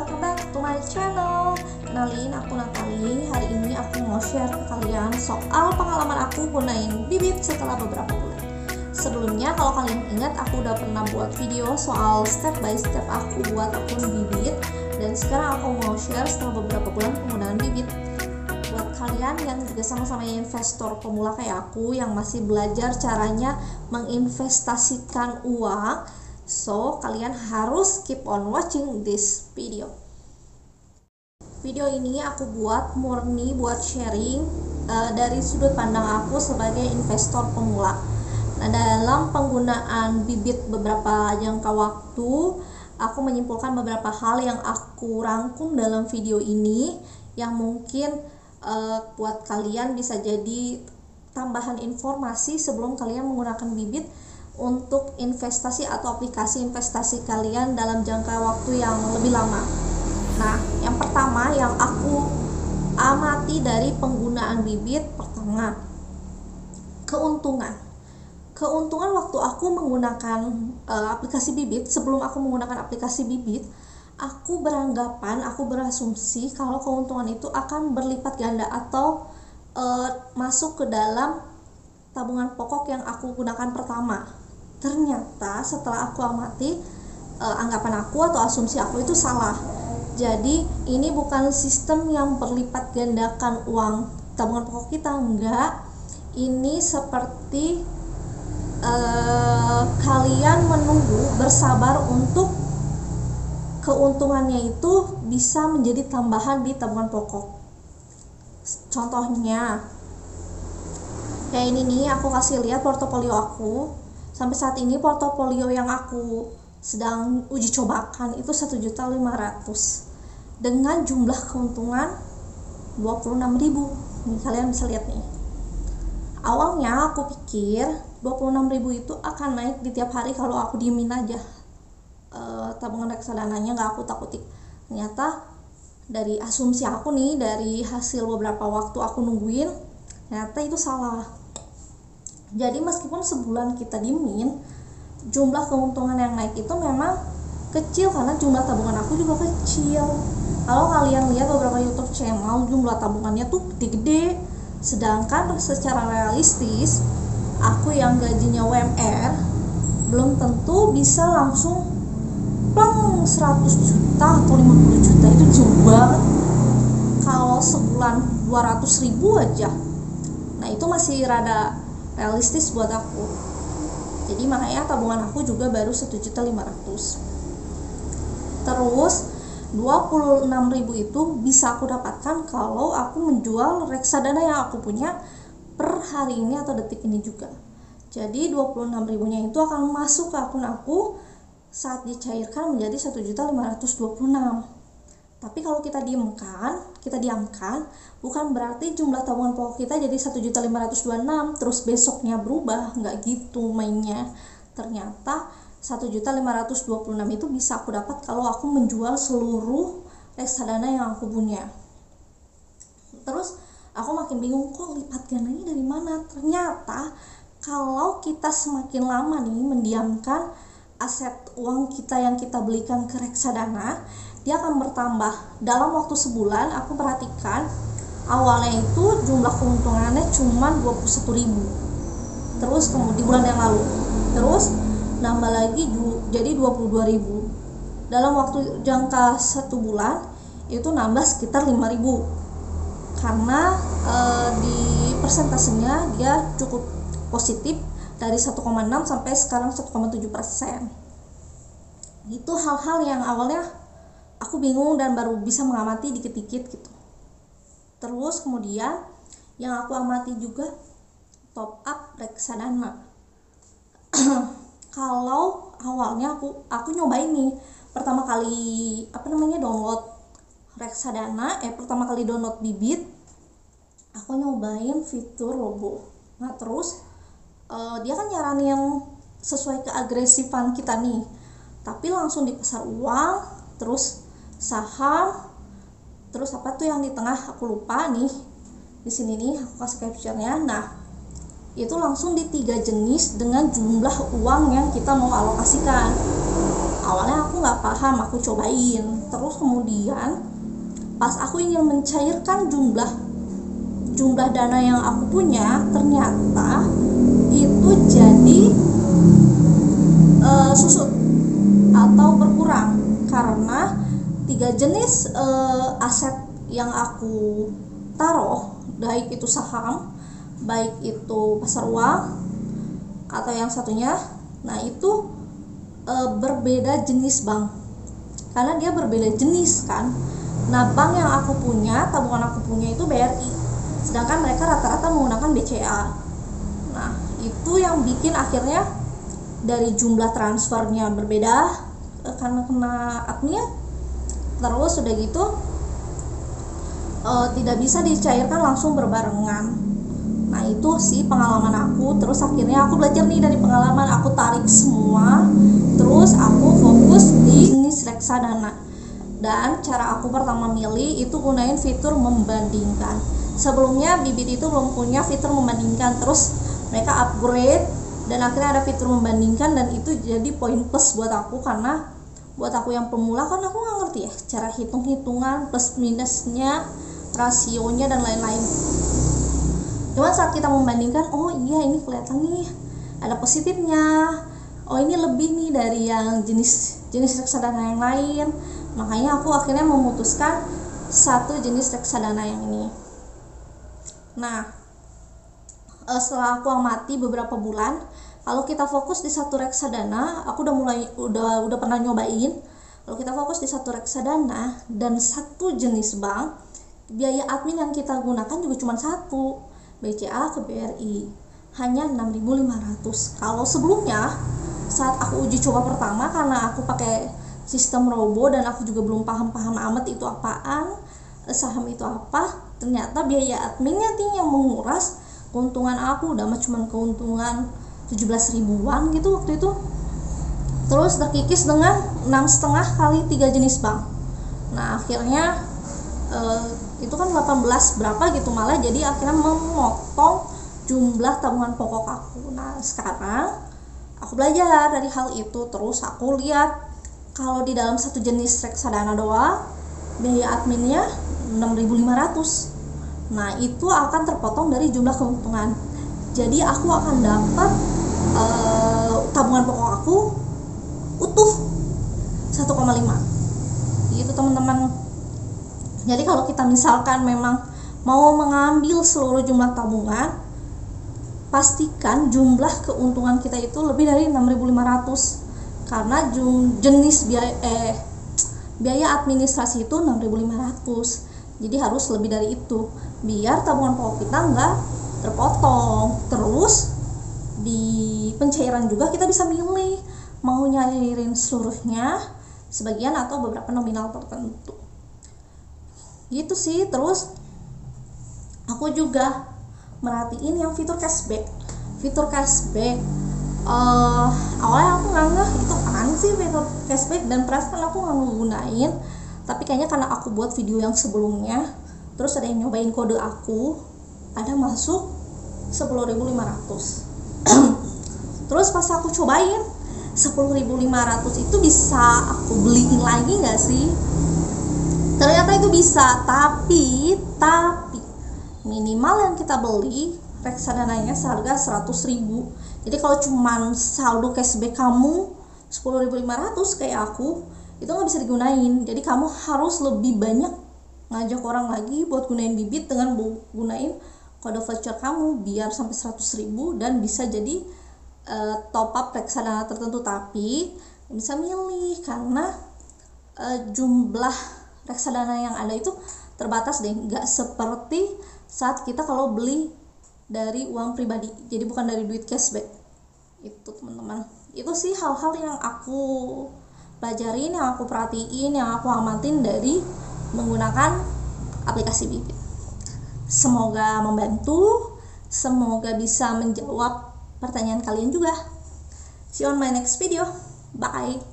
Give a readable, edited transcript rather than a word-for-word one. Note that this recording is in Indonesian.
welcome back to my channel. Kenalin, aku Natali. Hari ini aku mau share ke kalian soal pengalaman aku gunain bibit setelah beberapa bulan. Sebelumnya, kalau kalian ingat, aku udah pernah buat video soal step by step aku buat akun bibit. Dan sekarang aku mau share setelah beberapa bulan penggunaan bibit. Buat kalian yang juga sama-sama investor pemula kayak aku, yang masih belajar caranya menginvestasikan uang, so kalian harus keep on watching this video. Video ini aku buat murni buat sharing dari sudut pandang aku sebagai investor pemula. Nah, dalam penggunaan bibit beberapa jangka waktu, aku menyimpulkan beberapa hal yang aku rangkum dalam video ini yang mungkin buat kalian bisa jadi tambahan informasi sebelum kalian menggunakan bibit untuk investasi atau aplikasi investasi kalian dalam jangka waktu yang lebih lama. Nah, yang pertama yang aku amati dari penggunaan bibit, pertama, keuntungan. Keuntungan waktu aku menggunakan aplikasi bibit, sebelum aku menggunakan aplikasi bibit, aku berasumsi kalau keuntungan itu akan berlipat ganda atau masuk ke dalam tabungan pokok yang aku gunakan pertama. Ternyata setelah aku amati, anggapan aku atau asumsi aku itu salah. Jadi ini bukan sistem yang berlipat gandakan uang tabungan pokok kita, enggak. Ini seperti kalian menunggu bersabar untuk keuntungannya itu bisa menjadi tambahan di tabungan pokok. Contohnya kayak ini nih, aku kasih lihat portofolio aku. Sampai saat ini portofolio yang aku sedang uji cobakan itu 1.500.000 dengan jumlah keuntungan 26.000. Nih, kalian bisa lihat nih. Awalnya aku pikir 26.000 itu akan naik di tiap hari kalau aku diemin aja tabungan reksadananya, nggak aku takutin. Ternyata dari asumsi aku nih, dari hasil beberapa waktu aku nungguin, ternyata itu salah. Jadi meskipun sebulan kita diemin, jumlah keuntungan yang naik itu memang kecil karena jumlah tabungan aku juga kecil. Kalau kalian lihat beberapa YouTube channel, jumlah tabungannya tuh gede-gede, sedangkan secara realistis aku yang gajinya UMR belum tentu bisa langsung plong 100 juta atau 50 juta. Itu jauh banget. Kalau sebulan 200.000 aja, nah itu masih rada realistis buat aku. Jadi makanya tabungan aku juga baru 1.500.000. Terus 26.000 itu bisa aku dapatkan kalau aku menjual reksadana yang aku punya per hari ini atau detik ini juga. Jadi 26.000 nya itu akan masuk ke akun aku saat dicairkan menjadi 1.526.000. Tapi kalau kita diamkan, bukan berarti jumlah tabungan pokok kita jadi 1.526.000 terus besoknya berubah, nggak gitu mainnya. Ternyata 1.526.000 itu bisa aku dapat kalau aku menjual seluruh reksadana yang aku punya. Terus aku makin bingung, kok lipat gandanya dari mana? Ternyata kalau kita semakin lama nih mendiamkan aset uang kita yang kita belikan ke reksadana, dia akan bertambah. Dalam waktu sebulan aku perhatikan awalnya itu jumlah keuntungannya cuma 21.000. Terus kemudian di bulan yang lalu terus nambah lagi jadi 22.000. Dalam waktu jangka 1 bulan itu nambah sekitar 5.000. Karena di persentasenya dia cukup positif dari 1,6 sampai sekarang 1,7%. Itu hal-hal yang awalnya aku bingung dan baru bisa mengamati dikit-dikit gitu. Terus kemudian yang aku amati juga top up reksadana. Kalau awalnya aku nyobain nih pertama kali download reksadana, pertama kali download bibit, aku nyobain fitur robo. Nah, terus dia kan nyaranin sesuai keagresifan kita nih, tapi langsung di pasar uang, terus saham, terus apa tuh yang di tengah aku lupa nih. Di sini nih aku kasih capture-nya. Nah, itu langsung di 3 jenis dengan jumlah uang yang kita mau alokasikan. Awalnya aku nggak paham, aku cobain. Terus kemudian pas aku ingin mencairkan jumlah dana yang aku punya, ternyata itu jadi susut atau berkurang karena 3 jenis aset yang aku taruh, baik itu saham, baik itu pasar uang, atau yang satunya, nah itu berbeda jenis bank, karena dia berbeda jenis kan. Nah bank yang aku punya, tabungan aku punya itu BRI, sedangkan mereka rata-rata menggunakan BCA. Nah itu yang bikin akhirnya dari jumlah transfernya berbeda karena kena adminnya. Terus udah gitu tidak bisa dicairkan langsung berbarengan. Nah itu sih pengalaman aku. Terus akhirnya aku belajar nih dari pengalaman, aku tarik semua, terus aku fokus di jenis reksadana. Dan cara aku pertama milih itu gunain fitur membandingkan. Sebelumnya Bibit itu belum punya fitur membandingkan, terus mereka upgrade dan akhirnya ada fitur membandingkan, dan itu jadi poin plus buat aku, karena buat aku yang pemula kan aku nggak ngerti ya cara hitung-hitungan plus minusnya, rasionya dan lain-lain. Cuma saat kita membandingkan, oh iya ini kelihatan nih ada positifnya, oh ini lebih nih dari yang jenis reksadana yang lain. Makanya aku akhirnya memutuskan satu jenis reksadana yang ini. Nah setelah aku amati beberapa bulan, kalau kita fokus di satu reksadana, aku udah pernah nyobain. Kalau kita fokus di satu reksadana dan satu jenis bank, biaya admin yang kita gunakan juga cuma satu, BCA ke BRI, hanya 6.500. Kalau sebelumnya saat aku uji coba pertama, karena aku pakai sistem robo dan aku juga belum paham amat itu apaan, saham itu apa, ternyata biaya adminnya yang menguras keuntungan aku udah cuma keuntungan 17 ribuan gitu waktu itu. Terus terkikis dengan 6,5 kali 3 jenis bank. Nah akhirnya itu kan 18 berapa gitu malah, jadi akhirnya memotong jumlah tabungan pokok aku. Nah sekarang aku belajar dari hal itu, terus aku lihat kalau di dalam satu jenis reksadana doang biaya adminnya 6.500. Nah itu akan terpotong dari jumlah keuntungan, jadi aku akan dapat tabungan pokok aku utuh 1,5 gitu teman-teman. Jadi kalau kita misalkan memang mau mengambil seluruh jumlah tabungan, pastikan jumlah keuntungan kita itu lebih dari 6.500, karena jenis biaya administrasi itu 6.500. Jadi harus lebih dari itu biar tabungan pokok kita nggak terpotong. Terus di pencairan juga kita bisa milih mau nyairin seluruhnya, sebagian, atau beberapa nominal tertentu gitu sih. Terus aku juga merhatiin yang fitur cashback. Awalnya aku nggak ngeh itu apaan sih fitur cashback, dan perasaan aku nggak ngegunain. Tapi kayaknya karena aku buat video yang sebelumnya, terus ada yang nyobain kode aku, ada masuk 10.500. Terus pas aku cobain 10.500 itu bisa aku beliin lagi nggak sih? Ternyata itu bisa, tapi minimal yang kita beli reksadananya seharga 100.000. Jadi kalau cuman saldo cashback kamu 10.500 kayak aku, itu nggak bisa digunain. Jadi kamu harus lebih banyak ngajak orang lagi buat gunain Bibit dengan gunain kode voucher kamu biar sampai 100.000 dan bisa jadi top up reksadana tertentu. Tapi bisa milih karena jumlah reksadana yang ada itu terbatas deh, nggak seperti saat kita kalau beli dari uang pribadi, jadi bukan dari duit cashback. Itu teman-teman, itu sih hal-hal yang aku pelajarin, yang aku perhatiin, yang aku amatin dari menggunakan aplikasi Bibit. Semoga membantu, semoga bisa menjawab pertanyaan kalian juga. See you on my next video. Bye.